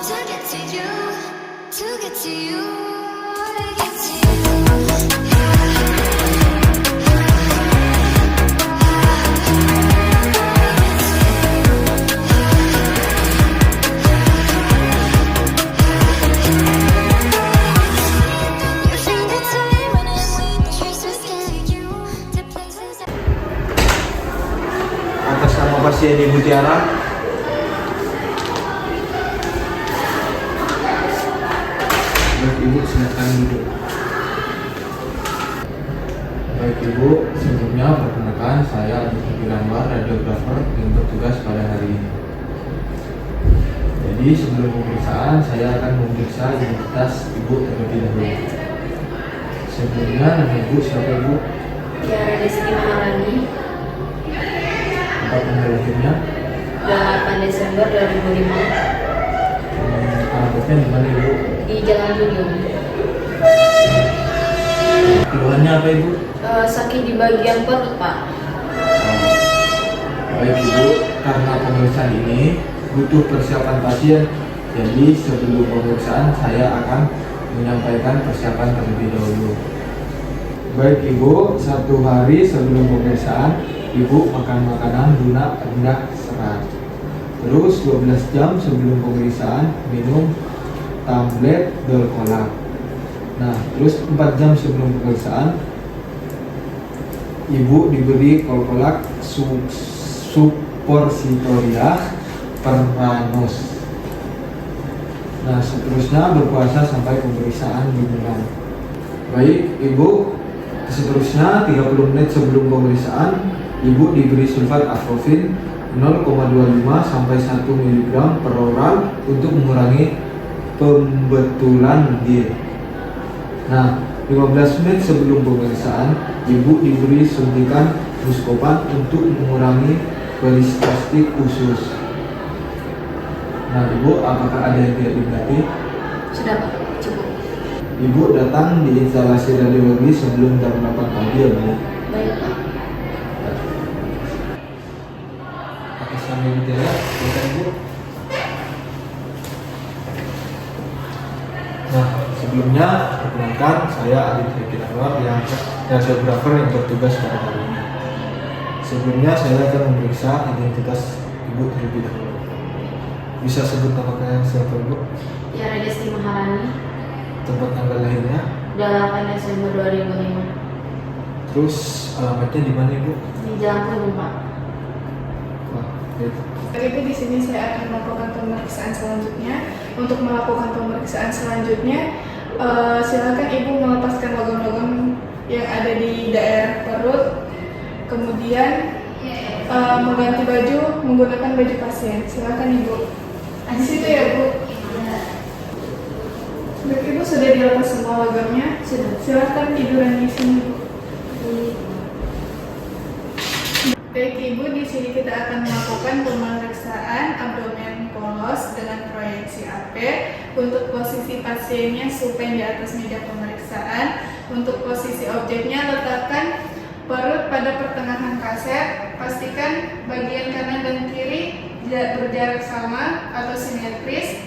to get to you, to get to you, to get to you. Your fingertips running with traces to you, to places Atas nama pasien Ibu Tiara, baik Ibu silakan duduk. Baik Ibu, sebelumnya perkenalkan saya Abdul Anwar, radiografer yang bertugas pada hari ini. Jadi sebelum pemeriksaan saya akan memeriksa identitas Ibu terlebih dahulu. Sebelumnya nama Ibu siapa Ibu? Tiara Desti Maharani, Tempat tanggal lahirnya? 8 Desember 2005, Alamatnya di mana Ibu? di Jalan Junium. Keluhannya apa Ibu? Sakit di bagian perut, Pak. Baik Ibu, karena pemeriksaan ini butuh persiapan pasien, jadi sebelum pemeriksaan saya akan menyampaikan persiapan terlebih dahulu. Baik Ibu, 1 hari sebelum pemeriksaan Ibu makan makanan lunak rendah serat. Terus 12 jam sebelum pemeriksaan minum tablet Dolcolak. Nah, terus 4 jam sebelum pemeriksaan Ibu diberi Dolcolak suppositoria per manus. Nah, seterusnya berpuasa sampai pemeriksaan dimulai. Baik, Ibu, seterusnya 30 menit sebelum pemeriksaan Ibu diberi sulfat atrofin 0,25 sampai 1 mg per oral untuk mengurangi pembetulan lendir. Nah, 15 menit sebelum pemeriksaan Ibu diberi suntikan Buscopan untuk mengurangi perispastik usus. Nah, Ibu, apakah ada yang tidak dimengerti? Sudah, Pak. Cukup. Ibu datang di instalasi radiologi sebelum jam 8 pagi ya, Bu? Baik, Pak. Atas nama Ibu Tiara, silakan Ibu. Nah, sebelumnya perkenalkan saya Adit Anwar yang radiografer yang bertugas pada hari ini. Sebelumnya saya akan memeriksa identitas Ibu terlebih dahulu. Bisa sebut nama kalian siapa Ibu? Tiara Desti Maharani, Tempat tanggal lahirnya? 8 Desember 2005, Terus alamatnya di mana Ibu? di Jalan Junium, Pak. Wah, baik. Itu di sini saya akan melakukan pemeriksaan selanjutnya. Untuk melakukan pemeriksaan selanjutnya, silakan Ibu melepaskan logam-logam yang ada di daerah perut, kemudian mengganti baju menggunakan baju pasien. Silakan Ibu. Di situ ya Bu. Baik, Ibu sudah dilepas semua logamnya. Sudah. Silakan tiduran di sini Bu. Baik Ibu, di sini kita akan melakukan pemeriksaan abdomen polos dengan proyeksi AP. Untuk posisi pasiennya supine di atas meja pemeriksaan. Untuk posisi objeknya letakkan perut pada pertengahan kaset. Pastikan bagian kanan dan kiri berjarak sama atau simetris.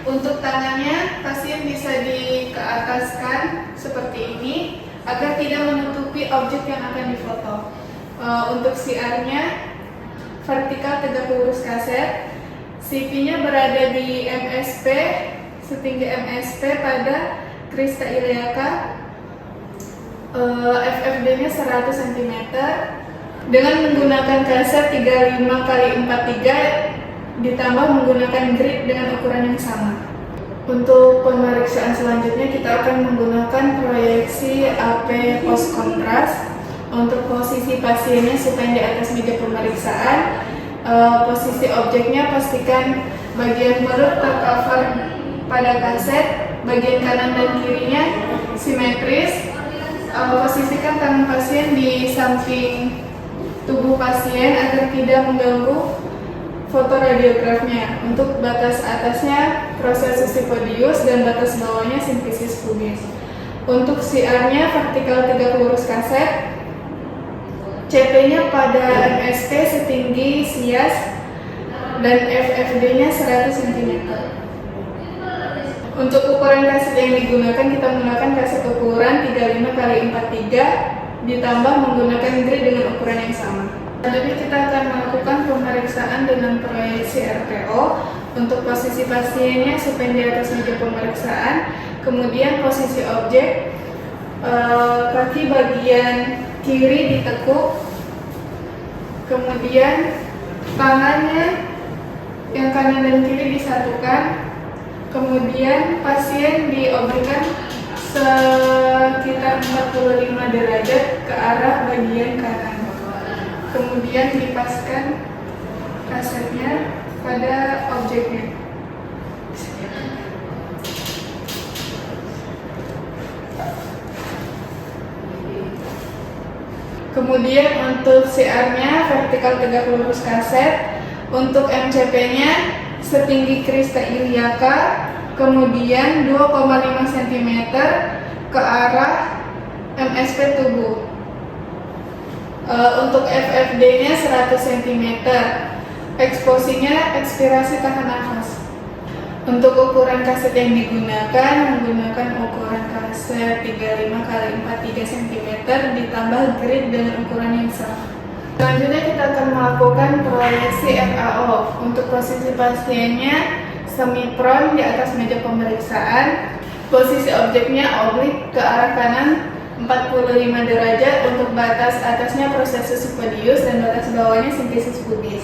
Untuk tangannya, pasien bisa dikeataskan seperti ini agar tidak menutupi objek yang akan difoto. Untuk CR-nya vertikal tegak lurus kaset. CP-nya berada di MSP, setinggi MSP pada Krista iliaca. FFD-nya 100 cm dengan menggunakan kaset 35x43 ditambah menggunakan grid dengan ukuran yang sama. Untuk pemeriksaan selanjutnya kita akan menggunakan proyeksi AP post kontras. Untuk posisi pasiennya supaya di atas meja pemeriksaan, posisi objeknya pastikan bagian perut tercover pada kaset, bagian kanan dan kirinya simetris. Posisikan tangan pasien di samping tubuh pasien agar tidak mengganggu foto radiografnya. Untuk batas atasnya proses podius dan batas bawahnya simfisis pubis. Untuk CR-nya vertikal tegak lurus kaset. CP-nya pada MSP setinggi sias dan FFD-nya 100 cm. Untuk ukuran kaset yang digunakan, kita menggunakan kaset ukuran 35x43 ditambah menggunakan grid dengan ukuran yang sama. Selanjutnya kita akan melakukan pemeriksaan dengan proyeksi RPO. Untuk posisi pasiennya supaya di atas meja pemeriksaan, kemudian posisi objek, kaki bagian kiri ditekuk, kemudian tangannya yang kanan dan kiri disatukan, kemudian pasien diobrikkan sekitar 45 derajat ke arah bagian kanan, kemudian dipaskan kasetnya pada objeknya. Kemudian untuk CR-nya vertikal tegak lurus kaset, untuk MCP-nya setinggi krista iliaka, kemudian 2,5 cm ke arah MSP tubuh. Untuk FFD-nya 100 cm. Eksposinya ekspirasi tahan nafas. Untuk ukuran kaset yang digunakan, menggunakan ukuran kaset 35x43 cm ditambah grid dengan ukuran yang sama. Selanjutnya kita akan melakukan proyeksi FAO. Untuk posisi pasiennya semi-prone di atas meja pemeriksaan. Posisi objeknya oblik ke arah kanan 45 derajat. Untuk batas atasnya prosesus podius dan batas bawahnya sintesis pubis.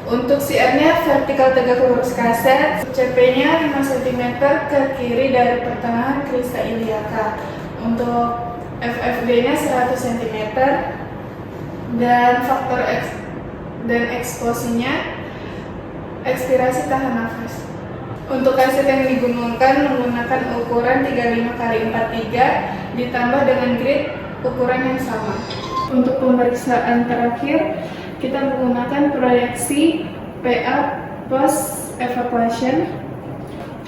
Untuk CR-nya vertikal tegak lurus kaset, CP-nya 5 cm ke kiri dari pertengahan krista iliaka. Untuk FFD-nya 100 cm dan faktor X dan eksposinya ekspirasi tahan nafas. Untuk kaset yang digunakan menggunakan ukuran 35x43 ditambah dengan grid ukuran yang sama. Untuk pemeriksaan terakhir, kita menggunakan proyeksi PA post evacuation.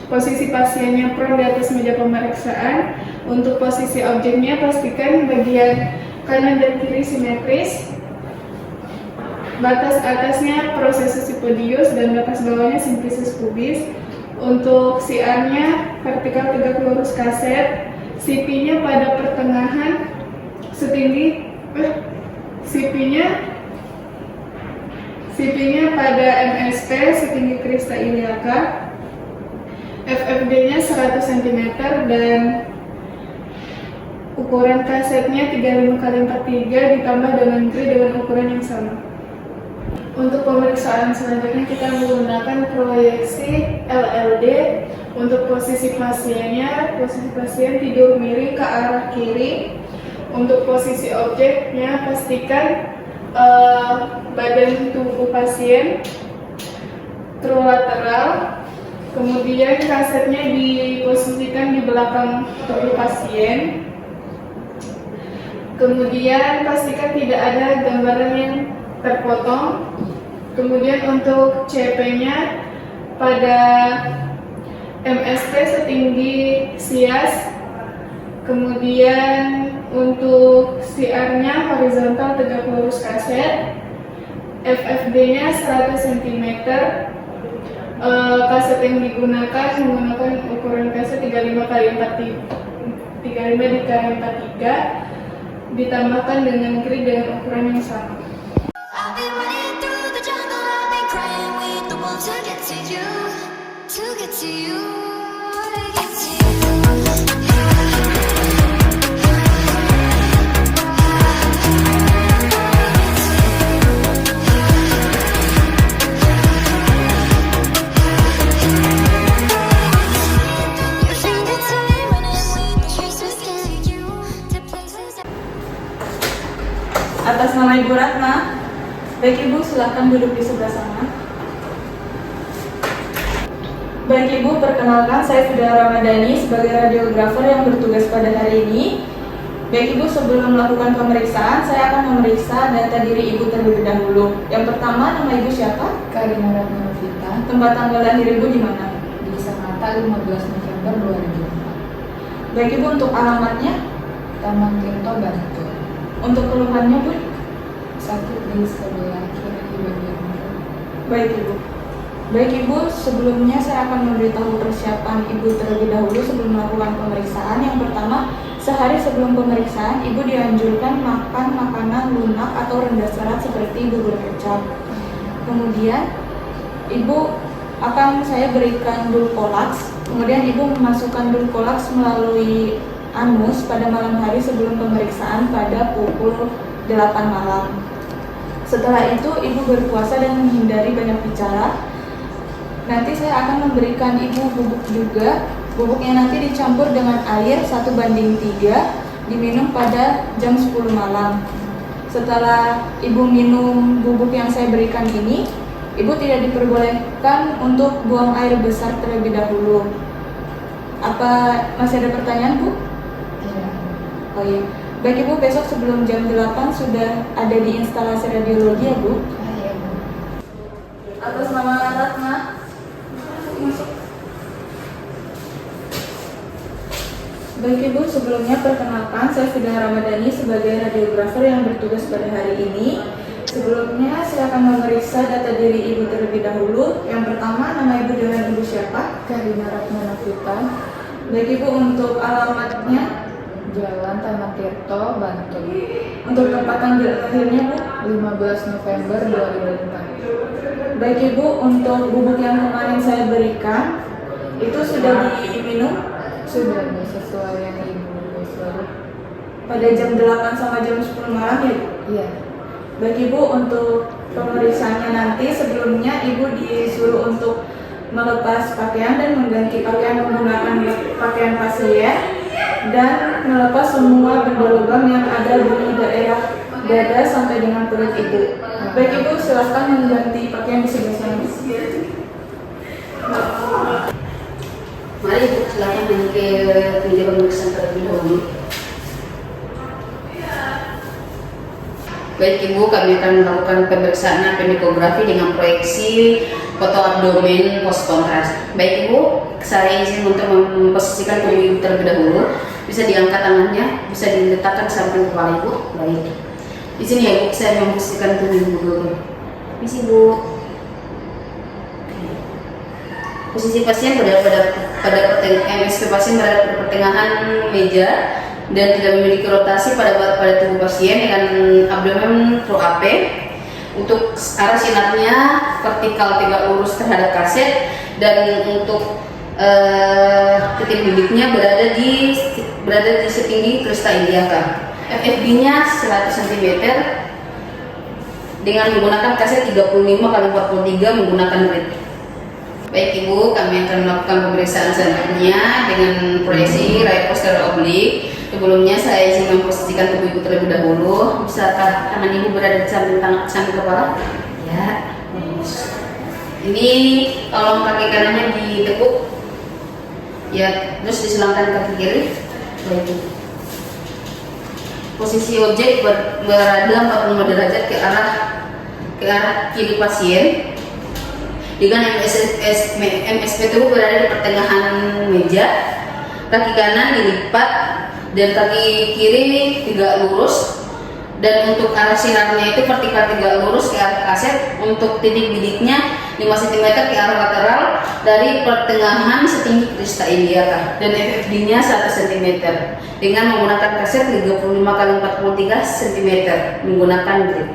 Posisi pasiennya prone di atas meja pemeriksaan. Untuk posisi objeknya pastikan bagian kanan dan kiri simetris. Batas atasnya prosesus podius dan batas bawahnya sintesis pubis. Untuk CR-nya vertikal tegak lurus kaset. CP-nya pada pertengahan setinggi CP-nya pada MSP setinggi krista iliaka, FFD-nya 100 cm dan ukuran kasetnya 35x43 ditambah dengan grid dengan ukuran yang sama. Untuk pemeriksaan selanjutnya kita menggunakan proyeksi LLD. Untuk posisi pasiennya, posisi pasien tidur miring ke arah kiri. Untuk posisi objeknya pastikan badan tubuh pasien true lateral, kemudian kasetnya diposisikan di belakang tubuh pasien, kemudian pastikan tidak ada gambaran yang terpotong, kemudian untuk CP-nya pada MSP setinggi sias, kemudian untuk CR-nya horizontal tegak lurus kaset, FFD-nya 100 cm. Kaset yang digunakan menggunakan ukuran kaset 35x43 ditambahkan dengan grid dengan ukuran yang sama. I've been running through the jungle, I've been crying with the wolves to get to you, to get to you, to get to you. Your fingertips running with the traces to you, to places. Atas nama Ibu Ratna, baik Ibu silakan duduk di sebelah sana. Baik Ibu, perkenalkan saya Fida Ramadhani sebagai radiografer yang bertugas pada hari ini. Baik Ibu, sebelum melakukan pemeriksaan, saya akan memeriksa data diri Ibu terlebih dahulu. Yang pertama, nama Ibu siapa? Karina Ratna Novita, Tempat tanggal lahir Ibu di mana? di Sangatta 15 November 2004. Baik Ibu, untuk alamatnya? Taman Tirto Batu. Untuk keluhannya Bu? Sakit di sebelah kiri bagian mulut. Baik Ibu. Baik Ibu, sebelumnya saya akan memberitahu persiapan Ibu terlebih dahulu sebelum melakukan pemeriksaan. Yang pertama, sehari sebelum pemeriksaan, Ibu dianjurkan makan makanan lunak atau rendah serat seperti bubur kecap. Kemudian, saya berikan Dulcolax. Kemudian Ibu memasukkan Dulcolax melalui anus pada malam hari sebelum pemeriksaan pada pukul 8 malam. Setelah itu, Ibu berpuasa dan menghindari banyak bicara. Nanti saya akan memberikan Ibu bubuk juga. Bubuknya nanti dicampur dengan air 1:3, diminum pada jam 10 malam. Setelah Ibu minum bubuk yang saya berikan ini, Ibu tidak diperbolehkan untuk buang air besar terlebih dahulu. Apa masih ada pertanyaan, Bu? Tidak. Oh iya. Baik Ibu, besok sebelum jam 8 sudah ada di instalasi radiologi ya, Bu? Iya, Bu. Atas nama Ratna. Masuk. Baik Ibu, sebelumnya perkenalkan saya Fida Ramadhani sebagai radiografer yang bertugas pada hari ini. Sebelumnya saya akan memeriksa data diri Ibu terlebih dahulu. Yang pertama, nama Ibu dengan Ibu siapa? Karina Ratna Novita, Baik Ibu, untuk alamatnya, Jalan Taman Tirto, Bantul, untuk tempat tanggal lahirnya, Bu? 15 November 2004. Baik Ibu, untuk bubuk yang kemarin saya berikan itu sudah diminum Sudah sesuai yang Ibu suruh. pada jam 8 sama jam 10 malam ya, Bu? Iya. Baik Ibu, untuk pemeriksaannya nanti sebelumnya Ibu disuruh untuk melepas pakaian dan mengganti pakaian menggunakan pakaian pasien dan melepas semua benda logam yang ada di daerah dada sampai dengan perut Ibu. Baik Ibu, silakan mengganti pakaian di sebelah sana. Mari Ibu, silakan ke meja pemeriksaan terlebih dahulu. Baik Ibu, kami akan melakukan pemeriksaan appendikografi dengan proyeksi foto abdomen post kontras. Baik Ibu, saya izin untuk memposisikan tubuh Ibu terlebih dahulu. Bisa diangkat tangannya, bisa diletakkan samping kepala Ibu. Baik. Di sini ya Bu, saya memposisikan tubuh Ibu dulu. Di sini Bu. Posisi pasien pada MSP pasien berada pada pertengahan meja dan tidak memiliki rotasi pada tubuh pasien dengan abdomen pro-AP. Untuk arah sinarnya vertikal tegak lurus terhadap kaset dan untuk titik bibitnya berada di setinggi krista iliaka. FFB-nya 100 cm dengan menggunakan kaset 35x43 menggunakan grid. Baik Ibu, kami akan melakukan pemeriksaan selanjutnya dengan proyeksi right posterior oblique. Sebelumnya saya izin memposisikan tubuh Ibu terlebih dahulu. Bisakah tangan Ibu berada di samping kepala? Ya. Ini tolong kaki kanannya ditekuk. Ya, terus diselangkan kaki kiri. Baik Ibu. Posisi objek berada 45 derajat ke arah kiri pasien. Dengan MSP tubuh berada di pertengahan meja, kaki kanan dilipat dan kaki kiri tegak lurus, dan untuk arah sinarnya itu vertikal tegak lurus ke arah kaset. Untuk titik bidiknya 5 cm ke arah lateral dari pertengahan setinggi krista iliaka dan FFD-nya 1 cm dengan menggunakan kaset 35x43 cm menggunakan grid.